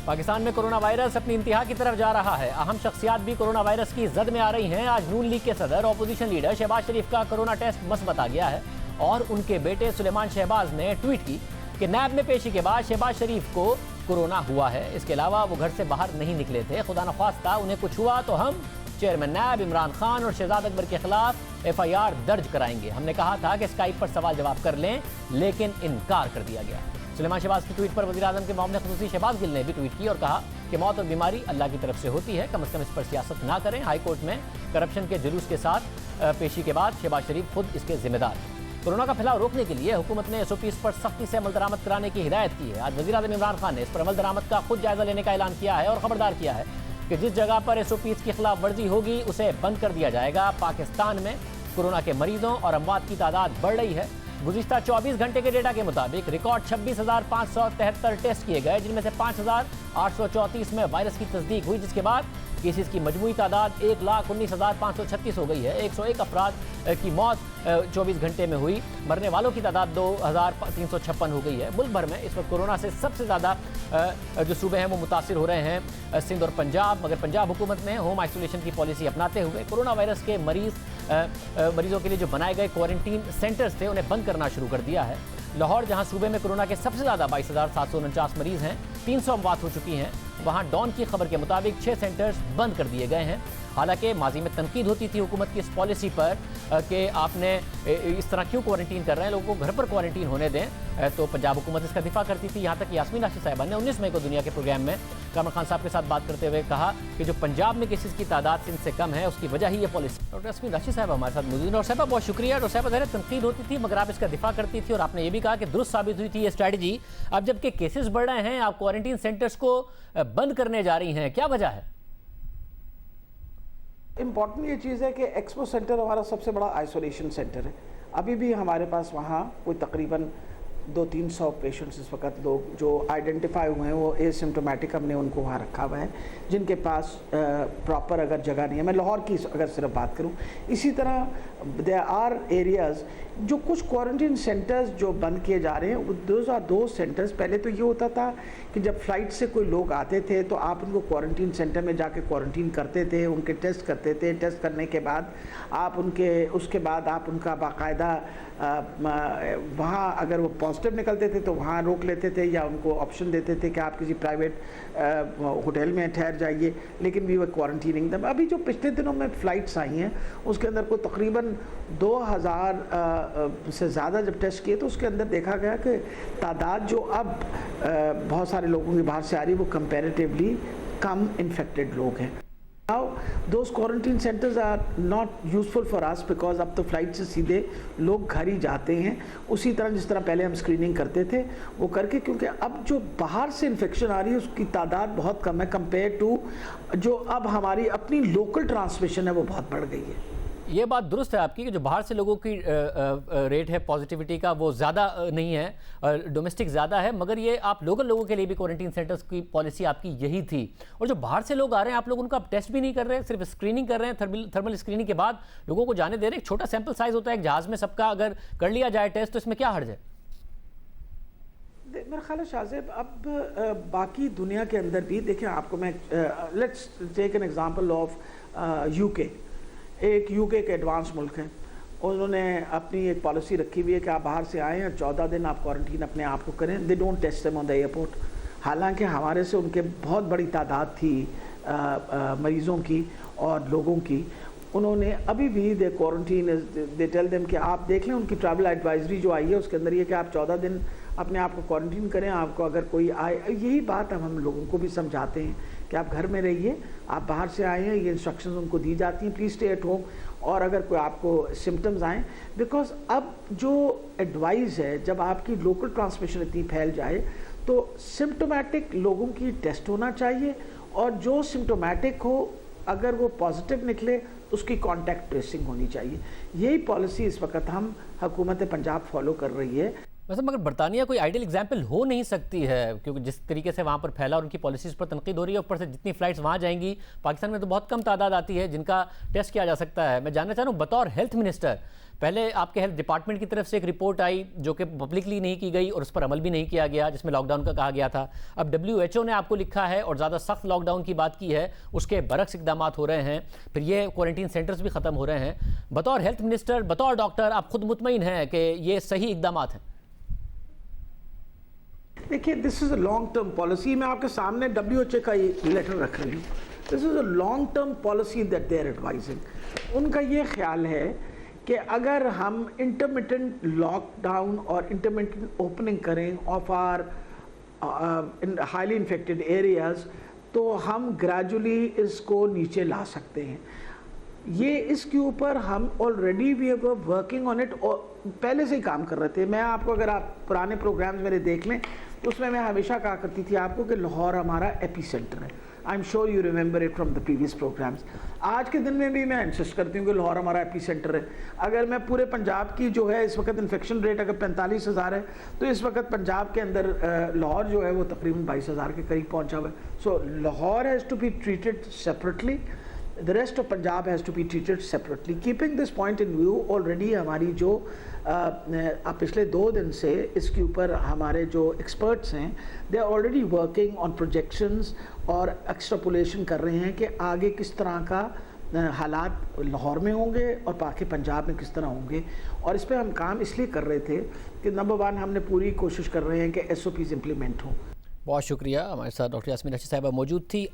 پاکستان میں corona virus اپنی انتہا کی طرف جا رہا ہے. اہم شخصیات بھی کورونا وائرس کی زد میں آ رہی ہیں. آج نون لیگ کے صدر اپوزیشن لیڈر شہباز شریف کا کورونا ٹیسٹ مثبت آ گیا ہے اور ان کے بیٹے سلیمان شہباز نے ٹویٹ کی کہ نیب میں پیشی کے بعد شہباز شریف کو کورونا ہوا ہے. اس کے علاوہ وہ گھر سے باہر نہیں نکلے تھے. خدا نخواستہ انہیں کچھ ہوا تو ہم چیئرمین نیب عمران خان اور شہزاد اکبر کے خلاف FIR درج کرائیں گے. ہم نے کہا تھا کہ اسکائپ پر سوال جواب کر لیں لیکن انکار کر دیا گیا. سلیمان شہباز کی ٹویٹ پر وزیراعظم کے معاون خصوصی شہباز گل نے بھی ٹویٹ کی اور کہا کہ موت اور بیماری اللہ کی طرف سے ہوتی ہے, کم از کم اس پر سیاست نہ کریں. ہائی کورٹ میں کرپشن کے جلوس کے ساتھ پیشی کے بعد شہباز شریف خود اس کے ذمہ دار ہیں. کورونا کا پھیلاؤ روکنے کے لیے حکومت نے SOPs پر سختی سے عمل درآمد کرانے کی ہدایت کی ہے. آج وزیراعظم عمران خان نے اس پر عمل درآمد کا خود جائزہ لینے کا اعلان کیا ہے اور خبردار کیا ہے کہ جس جگہ پر SOPs کی خلاف ورزی ہوگی اسے بند کر دیا جائے گا. پاکستان میں کورونا کے مریضوں اور اموات کی تعداد بڑھ رہی ہے. گزشتہ 24 گھنٹے کے ڈیٹا کے مطابق ریکارڈ 26,573 ٹیسٹ کیے گئے, جن میں سے 5,834 میں وائرس کی تصدیق ہوئی, جس کے بعد کیسز کی مجموعی تعداد 1,19,536 ہو گئی ہے. 101 افراد کی موت 24 گھنٹے میں ہوئی. مرنے والوں کی تعداد 2,356 ہو گئی ہے. ملک بھر میں اس وقت کورونا سے سب سے زیادہ جو صوبے ہیں وہ متاثر ہو رہے ہیں سندھ اور پنجاب, مگر پنجاب حکومت نے ہوم آئسولیشن کی پالیسی اپناتے ہوئے کورونا وائرس کے مریضوں کے لیے جو بنائے گئے کوارنٹین سینٹرز تھے انہیں بند کرنا شروع کر دیا ہے. لاہور, جہاں صوبے میں کورونا کے سب سے زیادہ 22,749 مریض ہیں, 300 اموات ہو چکی ہیں, وہاں ڈان کی خبر کے مطابق 6 سینٹرز بند کر دیے گئے ہیں. حالانکہ ماضی میں تنقید ہوتی تھی حکومت کی اس پالیسی پر کہ آپ نے اس طرح کیوں کوارنٹین کر رہے ہیں, لوگوں کو گھر پر کوارنٹین ہونے دیں, تو پنجاب حکومت اس کا دفاع کرتی تھی. یہاں تک کہ یاسمین راشد صاحبہ نے 19 مئی کو دنیا کے پروگرام میں کامر خان صاحب کے ساتھ بات کرتے ہوئے کہا کہ جو پنجاب میں کیسز کی تعداد سندھ سے کم ہے اس کی وجہ ہی یہ پالیسی. ڈاکٹر یاسمین راشد صاحبہ ہمارے ساتھ موجود ہیں. ڈاکٹر صاحبہ بہت شکریہ. ڈاکٹر صاحبہ ظاہر تنقید ہوتی تھی مگر آپ اس کا دفاع کرتی تھی اور آپ نے یہ بھی کہا کہ درست ثابت ہوئی تھی یہ اسٹریٹجی. اب جب کہ کیسز بڑھ رہے ہیں آپ کوارنٹین سینٹرز کو بند کرنے جا رہی ہیں, کیا وجہ ہے؟ امپورٹنٹ یہ چیز ہے کہ ایکسپو سینٹر ہمارا سب سے بڑا آئسولیشن سینٹر ہے. ابھی بھی ہمارے پاس وہاں کوئی تقریباً 200-300 پیشنٹس اس وقت لوگ جو آئیڈینٹیفائی ہوئے ہیں وہ ایسمپٹومیٹک ہم نے ان کو وہاں رکھا ہوا ہے, جن کے پاس پراپر اگر جگہ نہیں ہے. میں لاہور کی اگر صرف بات کروں, اسی طرح دیر آر ایریاز جو کچھ کوارنٹین سینٹرز جو بند کیے جا رہے ہیں. دو سینٹرز پہلے تو یہ ہوتا تھا کہ جب فلائٹ سے کوئی لوگ آتے تھے تو آپ ان کو کوارنٹین سینٹر میں جا کے کوارنٹین کرتے تھے, ان کے ٹیسٹ کرتے تھے. ٹیسٹ کرنے کے بعد آپ اس کے بعد آپ ان کا باقاعدہ وہاں اگر وہ پازیٹیو نکلتے تھے تو وہاں روک لیتے تھے یا ان کو آپشن دیتے تھے کہ آپ کسی پرائیویٹ ہوٹل میں ٹھہر جائیے, لیکن بھی وہ کوارنٹیننگ تھا. ابھی جو پچھلے دنوں میں فلائٹس آئی ہیں اس کے اندر کوئی تقریباً 2,000 سے زیادہ جب ٹیسٹ کیے تو اس کے اندر دیکھا گیا کہ تعداد جو اب بہت سارے لوگوں کی باہر سے آ رہی ہے وہ کمپیریٹیولی کم انفیکٹڈ لوگ ہیں. Now those quarantine centers are not useful for us because اب تو فلائٹ سے سیدھے لوگ گھر ہی جاتے ہیں اسی طرح جس طرح پہلے ہم اسکریننگ کرتے تھے وہ کر کے, کیونکہ اب جو باہر سے انفیکشن آ رہی ہے اس کی تعداد بہت کم ہے کمپیئر ٹو جو اب ہماری اپنی لوکل ٹرانسمیشن ہے وہ بہت بڑھ گئی ہے. یہ بات درست ہے آپ کی کہ جو باہر سے لوگوں کی ریٹ ہے پازیٹیوٹی کا وہ زیادہ نہیں ہے, ڈومیسٹک زیادہ ہے, مگر یہ آپ لوکل لوگوں کے لیے بھی کوارنٹین سینٹرز کی پالیسی آپ کی یہی تھی. اور جو باہر سے لوگ آ رہے ہیں آپ لوگ ان کا ٹیسٹ بھی نہیں کر رہے, صرف اسکریننگ کر رہے ہیں. تھرمل اسکریننگ کے بعد لوگوں کو جانے دے رہے ہیں. ایک چھوٹا سیمپل سائز ہوتا ہے ایک جہاز میں سب کا, اگر کر لیا جائے ٹیسٹ تو اس میں کیا حرج ہے؟ میرا خیال ہے شاہ زیب اب باقی دنیا کے اندر بھی دیکھیں آپ کو میں let's take an example of UK. ایک UK کے ایڈوانس ملک ہے, انہوں نے اپنی ایک پالیسی رکھی ہوئی ہے کہ آپ باہر سے آئیں اور 14 دن آپ کوارنٹین اپنے آپ کو کریں. They don't test them on the airport. حالانکہ ہمارے سے ان کے بہت بڑی تعداد تھی مریضوں کی اور لوگوں کی. انہوں نے ابھی بھی دے کوارنٹین دے ٹیل دیم کہ آپ دیکھ لیں ان کی ٹریول ایڈوائزری جو آئی ہے اس کے اندر یہ کہ آپ 14 دن اپنے آپ کو کوارنٹین کریں. آپ کو اگر کوئی آئے, یہی بات ہم لوگوں کو بھی سمجھاتے ہیں کہ آپ گھر میں رہیے, آپ باہر سے آئے ہیں, یہ انسٹرکشنز ان کو دی جاتی ہیں, پلیز اسٹے ایٹ ہوم. اور اگر کوئی آپ کو سمٹمز آئیں, بیکاز اب جو ایڈوائز ہے جب آپ کی لوکل ٹرانسمیشن اتنی پھیل جائے تو سمٹومیٹک لوگوں کی ٹیسٹ ہونا چاہیے, اور جو سمٹومیٹک ہو اگر وہ پازیٹیو نکلے تو اس کی کانٹیکٹ ٹریسنگ ہونی چاہیے. یہی پالیسی اس وقت ہم حکومت پنجاب فالو کر رہی ہے. ویسے مگر برطانیہ کوئی آئیڈیل ایگزامپل ہو نہیں سکتی ہے، کیونکہ جس طریقے سے وہاں پر پھیلا اور ان کی پالیسیز پر تنقید ہو رہی ہے، اوپر سے جتنی فلائٹس وہاں جائیں گی، پاکستان میں تو بہت کم تعداد آتی ہے جن کا ٹیسٹ کیا جا سکتا ہے۔ میں جاننا چاہ رہا ہوں بطور ہیلتھ منسٹر، پہلے آپ کے ہیلتھ ڈپارٹمنٹ کی طرف سے ایک رپورٹ آئی جو کہ پبلکلی نہیں کی گئی اور اس پر عمل بھی نہیں کیا گیا، جس میں لاک ڈاؤن کا کہا گیا تھا۔ اب WHO نے آپ کو لکھا ہے اور زیادہ سخت لاک ڈاؤن کی بات کی ہے، اس کے برعکس اقدامات ہو رہے ہیں، پھر یہ کوارنٹین سینٹرز بھی ختم ہو رہے ہیں۔ بطور ہیلتھ منسٹر، بطور ڈاکٹر، آپ خود مطمئن ہیں کہ یہ صحیح اقدامات ہیں؟ دیکھیے دس is a long term policy, میں آپ کے سامنے WHO کا یہ لیٹر رکھ رہی ہوں۔ This is a long term policy that they are advising. ان کا یہ خیال ہے کہ اگر ہم انٹرمیٹنٹ لاک ڈاؤن اور انٹرمیٹنٹ اوپننگ کریں of our highly infected areas تو ہم گریجولی اس کو نیچے لا سکتے ہیں۔ یہ اس کے اوپر ہم already we are working on it, پہلے سے ہی کام کر رہے تھے۔ میں آپ کو، اگر آپ پرانے پروگرامز میرے دیکھ لیں تو اس میں ہمیشہ کہا کرتی تھی آپ کو کہ لاہور ہمارا ایپی سینٹر ہے۔ I am sure you remember it from the previous programmes. آج کے دن میں بھی میں انسسٹ کرتی ہوں کہ لاہور ہمارا ایپی سینٹر ہے۔ اگر میں پورے پنجاب کی جو ہے اس وقت انفیکشن ریٹ اگر 45,000 ہے تو اس وقت پنجاب کے اندر لاہور جو ہے وہ تقریباً 22,000 کے قریب پہنچا ہوا ہے۔ So Lahore has to be treated separately, the rest of Punjab has to be treated separately. Keeping this point in view, already ہماری جو پچھلے 2 دن سے اس کے اوپر ہمارے جو ایکسپرٹس ہیں they are already working on projections اور extrapolation کر رہے ہیں کہ آگے کس طرح کا حالات لاہور میں ہوں گے اور باقی پنجاب میں کس طرح ہوں گے، اور اس پہ ہم کام اس لیے کر رہے تھے کہ نمبر 1 ہم نے پوری کوشش کر رہے ہیں کہ SOPs امپلیمنٹ ہوں۔ بہت شکریہ، ہمارے ساتھ ڈاکٹر یاسمین رشید صاحبہ موجود تھی۔